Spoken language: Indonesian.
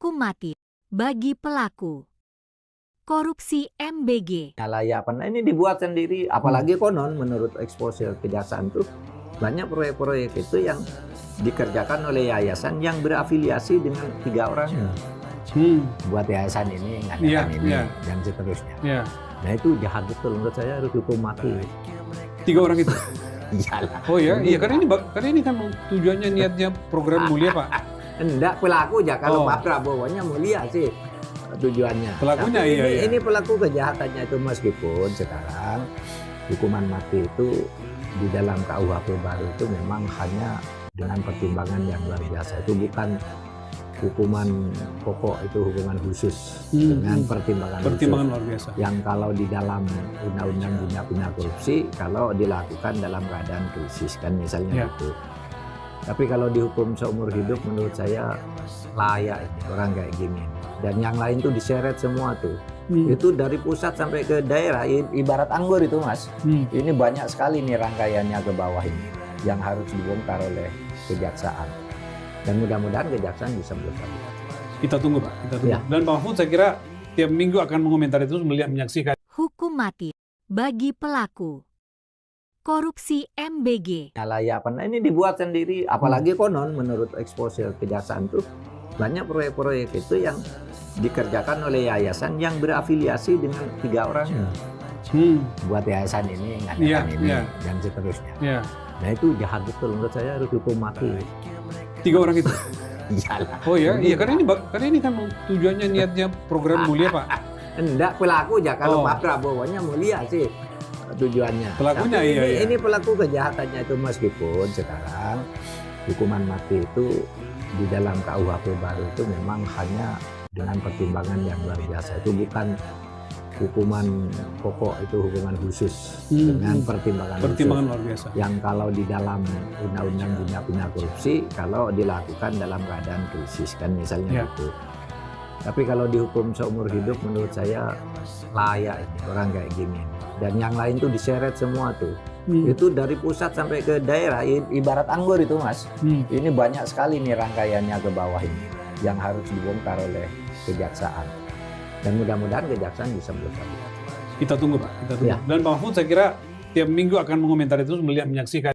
Hukum mati bagi pelaku korupsi MBG. Layak apa? Ini dibuat sendiri, apalagi konon menurut eksposur kejaksaan tuh banyak proyek-proyek itu yang dikerjakan oleh yayasan yang berafiliasi dengan 3 orang. Buat yayasan ini, ngadakan ini, dan seterusnya. Nah itu jahat betul, menurut saya harus hukum mati. 3 orang itu? Iyalah. Oh ya, iya karena ini kan tujuannya niatnya program mulia Pak. Enggak, pelaku aja. Kalau Pak Prabowo-nya mulia sih tujuannya. Pelakunya tapi ini pelaku kejahatannya itu, meskipun sekarang hukuman mati itu di dalam KUHP baru itu memang hanya dengan pertimbangan yang luar biasa. Itu bukan hukuman pokok, itu hukuman khusus dengan pertimbangan luar biasa. Yang kalau di dalam undang-undang tindak pidana korupsi, kalau dilakukan dalam keadaan krisis kan misalnya gitu. Tapi kalau dihukum seumur hidup menurut saya layak ini orang kayak gini. Dan yang lain tuh diseret semua tuh. Itu dari pusat sampai ke daerah, ibarat anggur itu Mas. Ini banyak sekali nih rangkaiannya ke bawah ini yang harus dibongkar oleh kejaksaan. Dan mudah-mudahan kejaksaan bisa bertanggung. Kita tunggu Pak, kita tunggu. Dan Pak Mahfud saya kira tiap minggu akan mengomentari itu, melihat, menyaksikan. Hukum mati bagi pelaku korupsi MBG. Layak apa? Ini dibuat sendiri, apalagi konon menurut eksposur kejaksaan tuh banyak proyek-proyek itu yang dikerjakan oleh yayasan yang berafiliasi dengan 3 orang. Buat yayasan ini, ngadakan ini, dan seterusnya. Nah itu jahat betul, menurut saya harus hukum mati. 3 orang itu? Iyalah. Oh ya, iya karena ini kan tujuannya niatnya program mulia Pak. Enggak, pelaku aja. Kalau Pak Prabowo-nya mulia sih tujuannya. Pelakunya ini pelaku kejahatannya itu, meskipun sekarang hukuman mati itu di dalam KUHP baru itu memang hanya dengan pertimbangan yang luar biasa. Itu bukan hukuman pokok, itu hukuman khusus dengan pertimbangan luar biasa. Yang kalau di dalam undang-undang tindak pidana korupsi, kalau dilakukan dalam keadaan krisis kan misalnya gitu. Tapi kalau dihukum seumur hidup menurut saya layak ini orang kayak gini. Dan yang lain tuh diseret semua tuh. Itu dari pusat sampai ke daerah, ibarat anggur itu Mas. Ini banyak sekali nih rangkaiannya ke bawah ini yang harus dibongkar oleh kejaksaan. Dan mudah-mudahan kejaksaan bisa bertanggung. Kita tunggu Pak, kita tunggu. Dan Pak Mahfud saya kira tiap minggu akan mengomentari itu, melihat, menyaksikan.